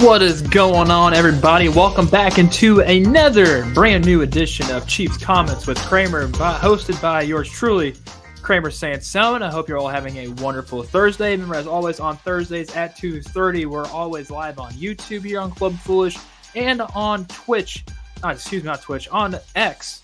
What is going on, everybody? Welcome back into another brand new edition of Chiefs Comments with Kramer, hosted by yours truly, Kramer Sansone. I hope you're all having a wonderful Thursday. Remember, as always, on Thursdays at 2:30, we're always live on YouTube here on Club Foolish and on Twitch. Not Twitch, on X.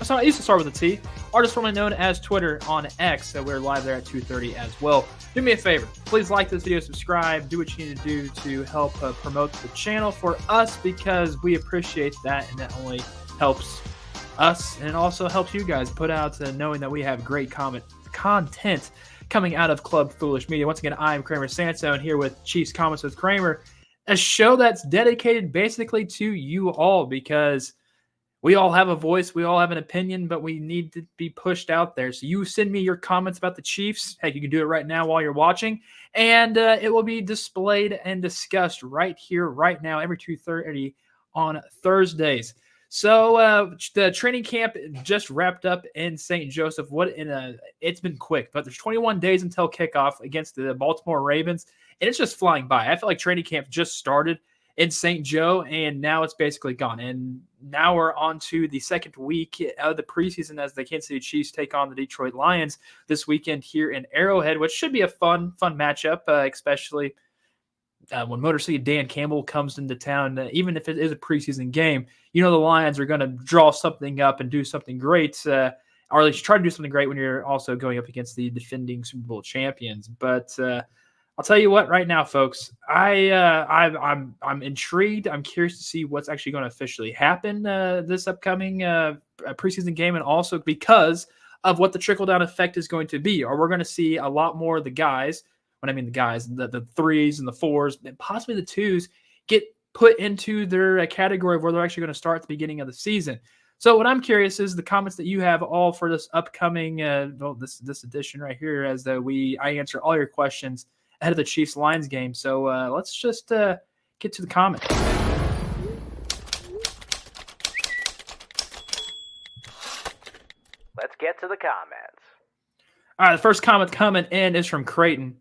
I used to start with a T. Artist formerly known as Twitter on X. So we're live there at 2:30 as well. Do me a favor. Please like this video, subscribe, do what you need to do to help promote the channel for us, because we appreciate that, and that only helps us and it also helps you guys put out knowing that we have great content coming out of Club Foolish Media. Once again, I'm Kramer Sansone here with Chiefs Comments with Kramer, a show that's dedicated basically to you all, because we all have a voice, we all have an opinion, but we need to be pushed out there. So you send me your comments about the Chiefs. Heck, you can do it right now while you're watching, and it will be displayed and discussed right here, right now, every 2:30 on Thursdays. So the training camp just wrapped up in St. Joseph. It's been quick, but there's 21 days until kickoff against the Baltimore Ravens, and it's just flying by. I feel like training camp just started in St. Joe, and now it's basically gone. And now we're on to the second week of the preseason as the Kansas City Chiefs take on the Detroit Lions this weekend here in Arrowhead, which should be a fun matchup, especially when Motor City Dan Campbell comes into town. Even if it is a preseason game, you know the Lions are going to draw something up and do something great, or at least try to do something great when you're also going up against the defending Super Bowl champions. But I'll tell you what, right now, folks, I'm intrigued. I'm curious to see what's actually going to officially happen this upcoming preseason game, and also because of what the trickle-down effect is going to be. Or we're going to see a lot more of the guys, when I mean the guys, the threes and the fours, and possibly the twos, get put into their category of where they're actually going to start at the beginning of the season. So what I'm curious is the comments that you have all for this upcoming this edition right here, as I answer all your questions ahead of the Chiefs-Lions game. So let's just get to the comments. Let's get to the comments. All right, the first comment coming in is from Creighton.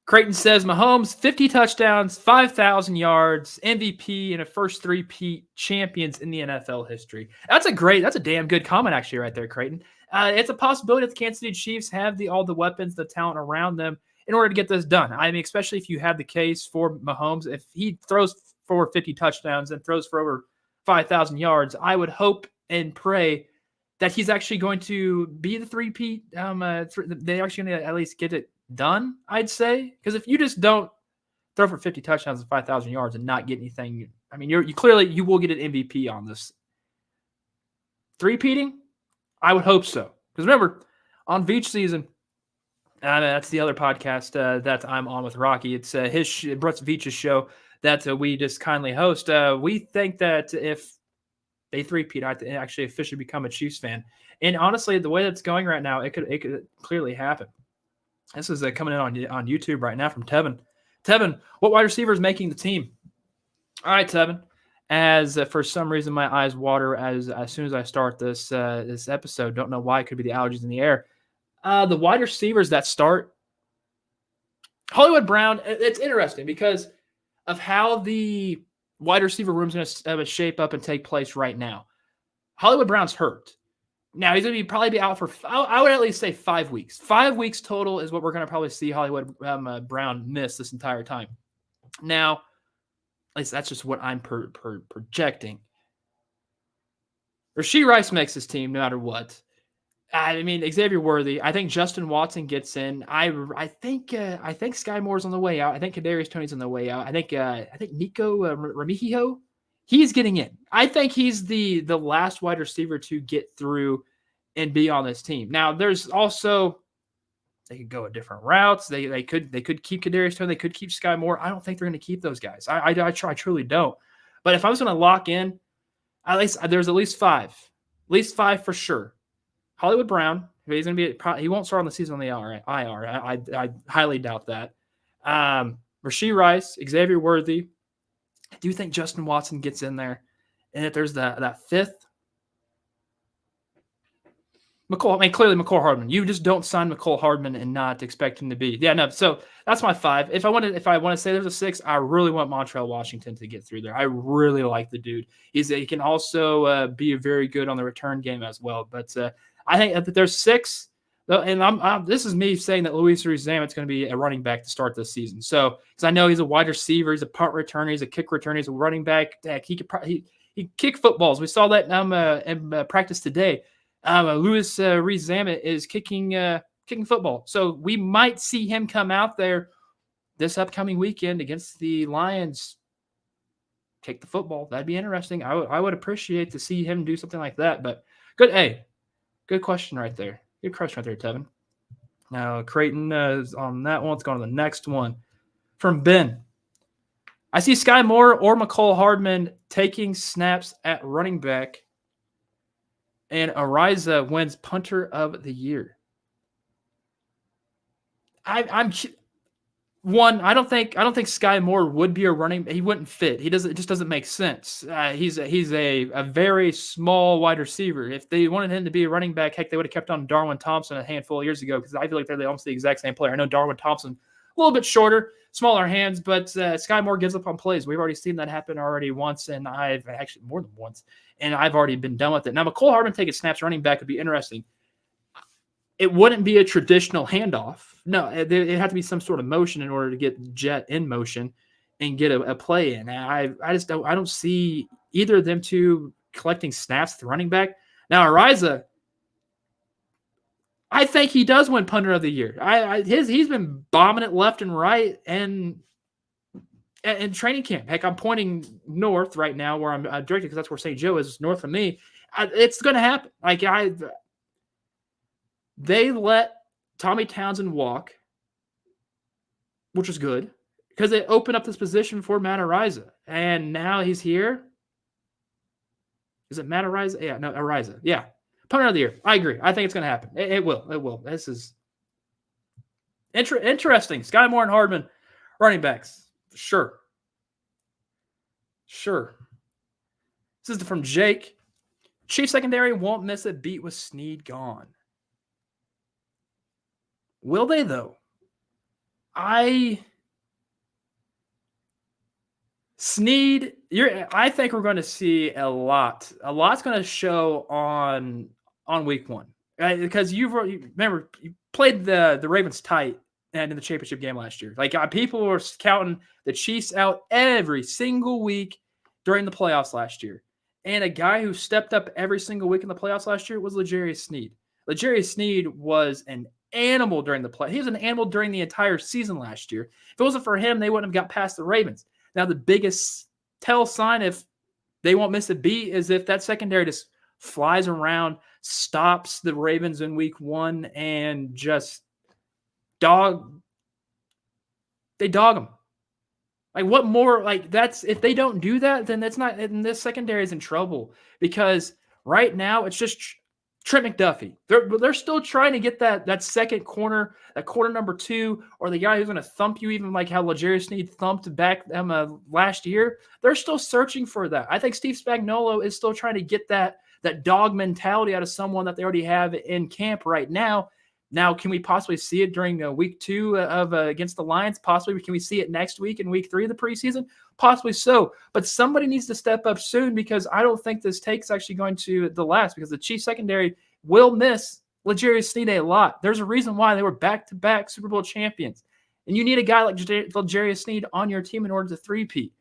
Creighton says, Mahomes, 50 touchdowns, 5,000 yards, MVP, and a first three-peat champions in the NFL history. That's a damn good comment, actually, right there, Creighton. It's a possibility that the Kansas City Chiefs have all the weapons, the talent around them in order to get this done. I mean, especially if you have the case for Mahomes, if he throws for 50 touchdowns and throws for over 5,000 yards, I would hope and pray that he's actually going to be the three-peat. They're actually going to at least get it done, I'd say. Because if you just don't throw for 50 touchdowns and 5,000 yards and not get anything, I mean, you clearly will get an MVP on this. Three-peating? I would hope so. Because remember, on Veach season, that's the other podcast that I'm on with Rocky. It's Brett Veach's show that we just kindly host. We think that if they three-peat, I actually officially become a Chiefs fan. And honestly, the way that's going right now, it could clearly happen. This is coming in on YouTube right now from Tevin. Tevin, what wide receiver is making the team? All right, Tevin. As for some reason my eyes water as soon as I start this episode. Don't know why. It could be the allergies in the air. The wide receivers that start, Hollywood Brown, it's interesting because of how the wide receiver room is going to shape up and take place right now. Hollywood Brown's hurt. Now, he's going to probably be out for, I would at least say 5 weeks. 5 weeks total is what we're going to probably see Hollywood Brown miss this entire time. Now, at least that's just what I'm projecting. Rashee Rice makes his team no matter what. I mean, Xavier Worthy. I think Justin Watson gets in. I think Sky Moore's on the way out. I think Kadarius Toney's on the way out. I think Nico Remigio, he's getting in. I think he's the last wide receiver to get through and be on this team. Now, there's also, they could go a different routes. They could keep Kadarius Toney. They could keep Sky Moore. I don't think they're going to keep those guys. I truly don't. But if I was going to lock in, there's at least five for sure. Hollywood Brown, he's going to be. He won't start on the season on the IR. I highly doubt that. Rashee Rice, Xavier Worthy. I do think Justin Watson gets in there, and if there's that fifth, Clearly McCole Hardman. You just don't sign McCole Hardman and not expect him to be. Yeah, no. So that's my 5. If I want to say there's a 6, I really want Montreal Washington to get through there. I really like the dude. He can also be very good on the return game as well. But I think that there's 6. And this is me saying that Luis Ruiz-Zamit's going to be a running back to start this season. So because I know he's a wide receiver, he's a punt returner, he's a kick returner, he's a running back. He kick footballs. We saw that in practice today. Luis Ruiz-Zamit is kicking football. So we might see him come out there this upcoming weekend against the Lions, kick the football. That'd be interesting. I would appreciate to see him do something like that. But good question right there. Good question right there, Tevin. Now, Creighton is on that one. Let's go on to the next one. From Ben. I see Sky Moore or McCole Hardman taking snaps at running back, and Ariza wins punter of the year. I don't think Sky Moore would be a running. He wouldn't fit. It just doesn't make sense. He's a very small wide receiver. If they wanted him to be a running back, heck, they would have kept on Darwin Thompson a handful of years ago, because I feel like they're almost the exact same player. I know Darwin Thompson a little bit shorter, smaller hands, but Sky Moore gives up on plays. We've already seen that happen already once, and I've actually more than once, and I've already been done with it. Now, McCole Hardman taking snaps running back would be interesting. It wouldn't be a traditional handoff. No, it had to be some sort of motion in order to get Jet in motion and get a play in. I don't see either of them two collecting snaps at the running back. Now, Ariza, I think he does win punter of the year. He's been bombing it left and right and in training camp. Heck, I'm pointing north right now where I'm directed, because that's where St. Joe is, north of me. It's going to happen. They let Tommy Townsend walk, which was good, because it opened up this position for Matt Ariza. And now he's here. Is it Matt Ariza? Yeah, no, Ariza. Yeah. Punter of the year. I agree. I think it's going to happen. It will. It will. This is interesting. Sky Moore and Hardman, running backs. Sure. This is from Jake. Chief secondary won't miss a beat with Snead gone. Will they, though? Snead, I think we're going to see a lot. A lot's going to show on week 1, right? Because you played the Ravens tight and in the championship game last year. People were counting the Chiefs out every single week during the playoffs last year. And a guy who stepped up every single week in the playoffs last year was L'Jarius Sneed. L'Jarius Sneed was an animal during the play. He was an animal during the entire season last year. If it wasn't for him, they wouldn't have got past the Ravens. Now, the biggest tell sign if they won't miss a beat is if that secondary just flies around, stops the Ravens in week 1, and just dog them. What more? That's, if they don't do that, then that's not, and this secondary is in trouble, because right now it's just Trent McDuffie. They're still trying to get that second corner, that corner number 2, or the guy who's going to thump you, even like how L'Jarius Sneed thumped back them last year. They're still searching for that. I think Steve Spagnuolo is still trying to get that dog mentality out of someone that they already have in camp right now. Now, can we possibly see it during week 2 of against the Lions? Possibly. Can we see it next week in week 3 of the preseason? Possibly so. But somebody needs to step up soon, because I don't think this take's actually going to the last, because the Chiefs secondary will miss L'Jarius Sneed a lot. There's a reason why they were back-to-back Super Bowl champions. And you need a guy like L'Jarius Sneed on your team in order to three-peat.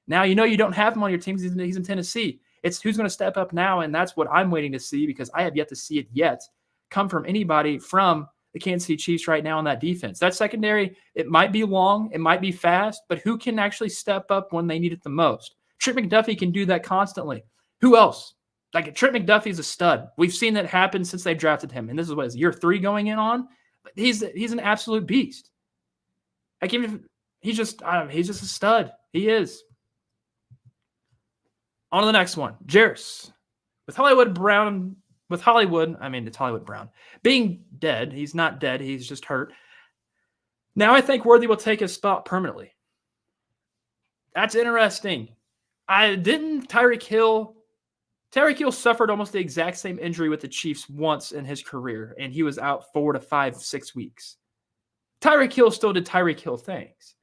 Now, you don't have him on your team. He's in Tennessee. It's who's going to step up now, and that's what I'm waiting to see, because I have yet to see it yet come from anybody from the Kansas City Chiefs right now on that defense. That secondary, it might be long, it might be fast, but who can actually step up when they need it the most? Trent McDuffie can do that constantly. Who else? Trent McDuffie is a stud. We've seen that happen since they drafted him, and this is what is year 3 going in on. But he's an absolute beast. He's just a stud. He is. On to the next one. Jairus. With Hollywood Brown, it's Hollywood Brown being dead. He's not dead. He's just hurt. Now I think Worthy will take his spot permanently. That's interesting. Didn't Tyreek Hill Tyreek Hill suffered almost the exact same injury with the Chiefs once in his career, and he was out 4 to 5, 6 weeks. Tyreek Hill still did Tyreek Hill things.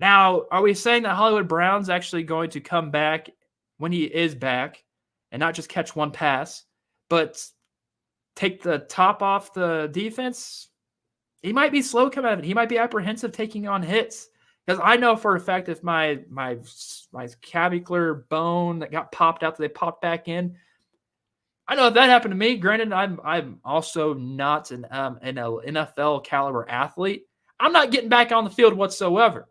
Now, are we saying that Hollywood Brown's actually going to come back when he is back and not just catch one pass, but take the top off the defense? He might be slow coming out of it. He might be apprehensive taking on hits. Because I know for a fact if my clavicular bone that got popped out, that they popped back in, I know if that happened to me. Granted, I'm also not an NFL caliber athlete. I'm not getting back on the field whatsoever.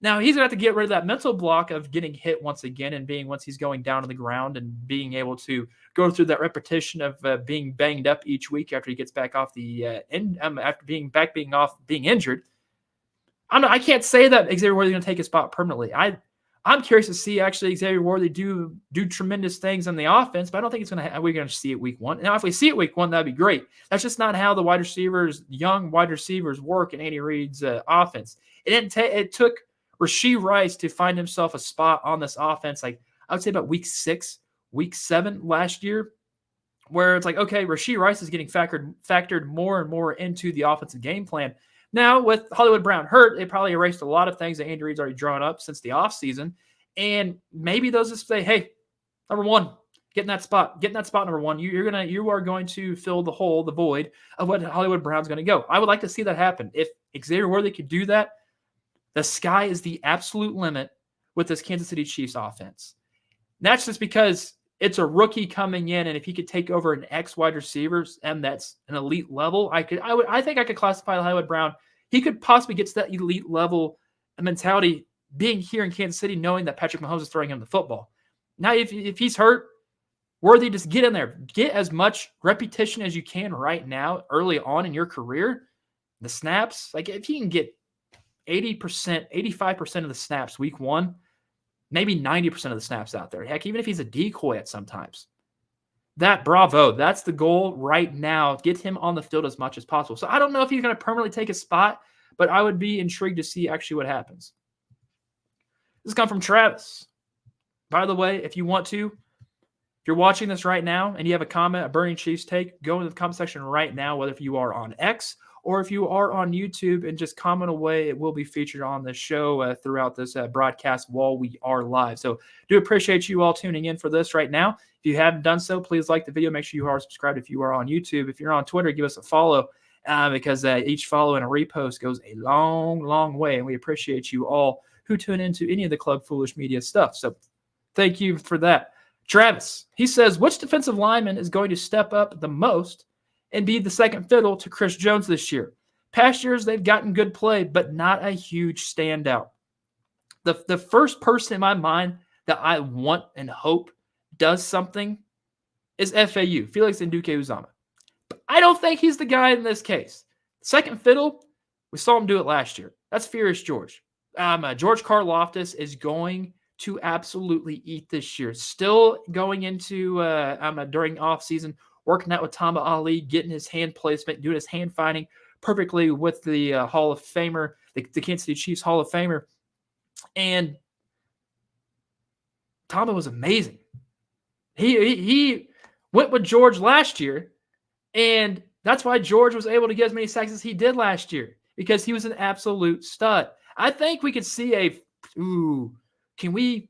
Now, he's going to have to get rid of that mental block of getting hit once again and once he's going down to the ground and being able to go through that repetition of being banged up each week after he gets back off after being injured. I can't say that Xavier Worthy's going to take his spot permanently. I'm curious to see actually Xavier Worthy do tremendous things on the offense, but I don't think we're going to see it week one. Now, if we see it week one, that'd be great. That's just not how the young wide receivers work in Andy Reid's offense. It took Rashee Rice to find himself a spot on this offense, like I would say about week 6, week 7 last year, where it's like, okay, Rashee Rice is getting factored more and more into the offensive game plan. Now, with Hollywood Brown hurt, it probably erased a lot of things that Andy Reid's already drawn up since the offseason. And maybe those just say, hey, number one, get in that spot, number one. You are going to fill the hole, the void of what Hollywood Brown's going to go. I would like to see that happen. If Xavier Worthy could do that, the sky is the absolute limit with this Kansas City Chiefs offense. And that's just because it's a rookie coming in, and if he could take over an X wide receivers, and that's an elite level, I think I could classify Hollywood Brown. He could possibly get to that elite level mentality being here in Kansas City, knowing that Patrick Mahomes is throwing him the football. Now, if he's hurt, Worthy, just get in there. Get as much repetition as you can right now, early on in your career. The snaps, like if you can get 80%, 85% of the snaps week one, maybe 90% of the snaps out there. Heck, even if he's a decoy at sometimes. That's the goal right now. Get him on the field as much as possible. So I don't know if he's going to permanently take a spot, but I would be intrigued to see actually what happens. This comes from Travis. By the way, if you're watching this right now and you have a comment, a Burning Chiefs take, go into the comment section right now, whether if you are on X or if you are on YouTube, and just comment away. It will be featured on the show throughout this broadcast while we are live. So do appreciate you all tuning in for this right now. If you haven't done so, please like the video. Make sure you are subscribed if you are on YouTube. If you're on Twitter, give us a follow because each follow and a repost goes a long, long way. And we appreciate you all who tune into any of the Club Foolish Media stuff. So thank you for that. Travis, he says, which defensive lineman is going to step up the most and be the second fiddle to Chris Jones this year? Past years, they've gotten good play, but not a huge standout. The first person in my mind that I want and hope does something is FAU, Felix Nduke-Uzomah. But I don't think he's the guy in this case. Second fiddle, we saw him do it last year. That's Furious George. George Karlaftis is going to absolutely eat this year. Still going into during offseason, working out with Tamba Ali, getting his hand placement, doing his hand fighting perfectly with the Hall of Famer, the Kansas City Chiefs Hall of Famer. And Tamba was amazing. He went with George last year, and that's why George was able to get as many sacks as he did last year, because he was an absolute stud. I think we could see can we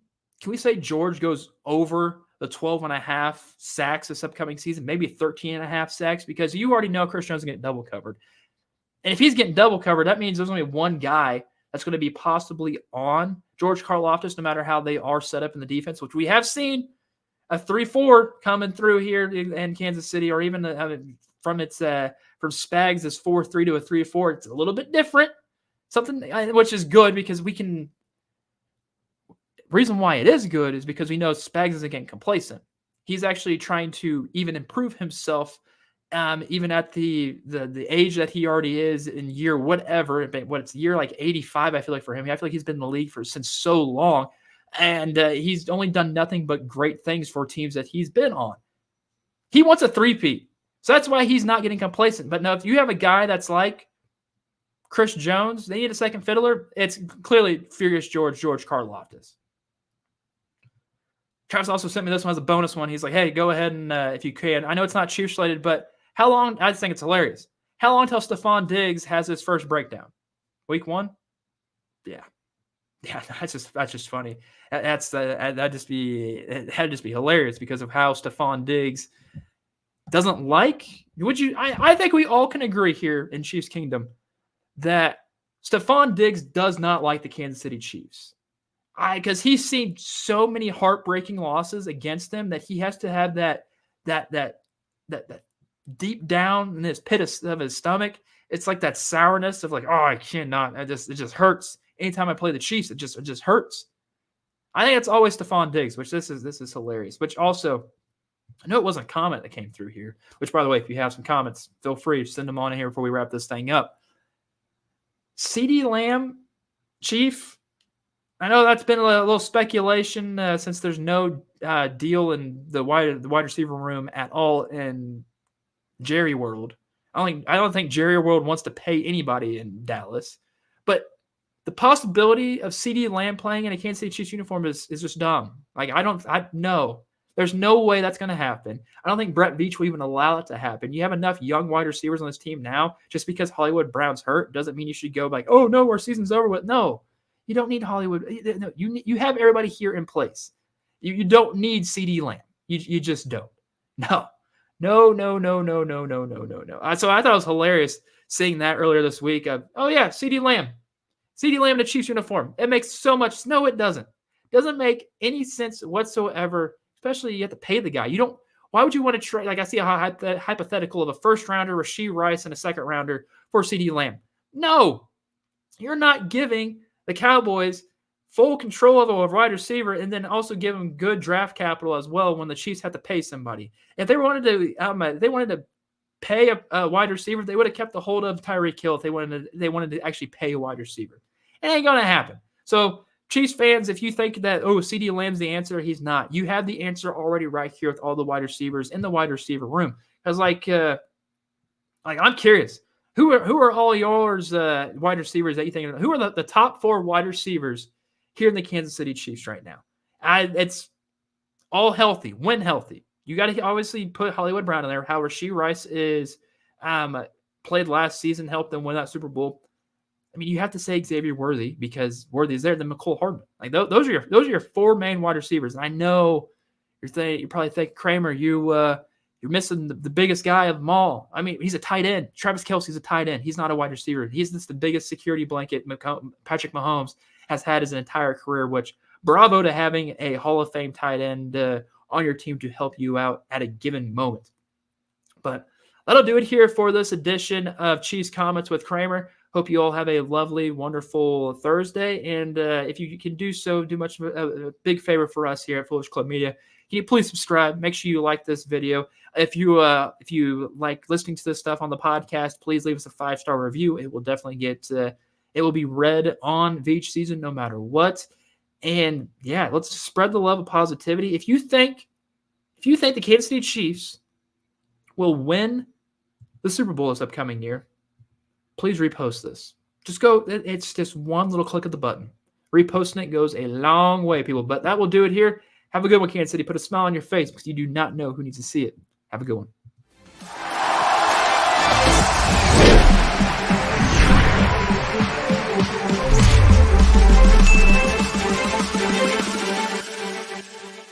say George goes over the 12.5 sacks this upcoming season, maybe 13.5 sacks, because you already know Chris Jones is going to get double covered. And if he's getting double covered, that means there's only one guy that's going to be possibly on George Karlaftis, no matter how they are set up in the defense, which we have seen a 3-4 coming through here in Kansas City, or even from Spags' 4-3 to a 3-4. It's a little bit different, something which is good because we can. Reason why it is good is because we know Spags isn't getting complacent. He's actually trying to even improve himself, even at the age that he already is in year whatever. It's year like 85, I feel like, for him. I feel like he's been in the league since so long, and he's only done nothing but great things for teams that he's been on. He wants a three-peat, so that's why he's not getting complacent. But now, if you have a guy that's like Chris Jones, they need a second fiddler. It's clearly Furious George Karlaftis. Travis also sent me this one as a bonus one. He's like, hey, go ahead and if you can. I know it's not Chiefs related, but how long? I just think it's hilarious. How long till Stephon Diggs has his first breakdown? Week 1? Yeah. Yeah, that's just funny. It had to just be hilarious because of how Stephon Diggs doesn't like. I think we all can agree here in Chiefs Kingdom that Stephon Diggs does not like the Kansas City Chiefs. Because he's seen so many heartbreaking losses against them that he has to have that deep down in his pit of his stomach. It's like that sourness of like, oh, I cannot. It just hurts. Anytime I play the Chiefs, it just hurts. I think it's always Stephon Diggs, which this is hilarious. Which also, I know it wasn't a comment that came through here. Which, by the way, if you have some comments, feel free to send them on in here before we wrap this thing up. CeeDee Lamb, Chief. I know that's been a little speculation since there's no deal in the wide receiver room at all in Jerry World. I don't think Jerry World wants to pay anybody in Dallas, but the possibility of CeeDee Lamb playing in a Kansas City Chiefs uniform is just dumb. Like there's no way that's going to happen. I don't think Brett Veach will even allow it to happen. You have enough young wide receivers on this team now. Just because Hollywood Brown's hurt doesn't mean you should go like, oh no, our season's over with. No. You don't need Hollywood. No, you have everybody here in place. You don't need CeeDee Lamb. You just don't. No. So I thought it was hilarious seeing that earlier this week. Oh yeah, CeeDee Lamb in a Chiefs uniform. It makes so much. No, it doesn't. It doesn't make any sense whatsoever. Especially you have to pay the guy. You don't. Why would you want to trade? Like I see a hypothetical of a first rounder, Rashee Rice, and a second rounder for CeeDee Lamb. No, you're not giving the Cowboys full control of a wide receiver, and then also give them good draft capital as well when the Chiefs have to pay somebody. If they wanted to pay a wide receiver, they would have kept the hold of Tyreek Hill if they wanted to actually pay a wide receiver. It ain't gonna happen. So Chiefs fans, if you think that CeeDee Lamb's the answer, he's not. You have the answer already right here with all the wide receivers in the wide receiver room. Because I'm curious. Who are all yours wide receivers that you think? Who are the top 4 wide receivers here in the Kansas City Chiefs right now? It's all healthy, when healthy. You got to obviously put Hollywood Brown in there. How Rashee Rice is played last season, helped them win that Super Bowl. I mean, you have to say Xavier Worthy because Worthy's there. Then McCole Hardman. Like those are your 4 main wide receivers. And I know you probably think Kramer, you're missing the biggest guy of them all. I mean, he's a tight end. Travis Kelce's a tight end. He's not a wide receiver. He's just the biggest security blanket Patrick Mahomes has had his entire career, which bravo to having a Hall of Fame tight end on your team to help you out at a given moment. But that'll do it here for this edition of Chiefs Comments with Kramer. Hope you all have a lovely, wonderful Thursday. And if you can do so, do much of a big favor for us here at Foolish Club Media. Can you please subscribe? Make sure you like this video. If you like listening to this stuff on the podcast, please leave us a 5-star review. It will definitely it will be read on Veach season no matter what. And yeah, let's spread the love of positivity. If you think the Kansas City Chiefs will win the Super Bowl this upcoming year, please repost this. Just go. It's just one little click of the button. Reposting it goes a long way, people. But that will do it here. Have a good one, Kansas City. Put a smile on your face because you do not know who needs to see it. Have a good one.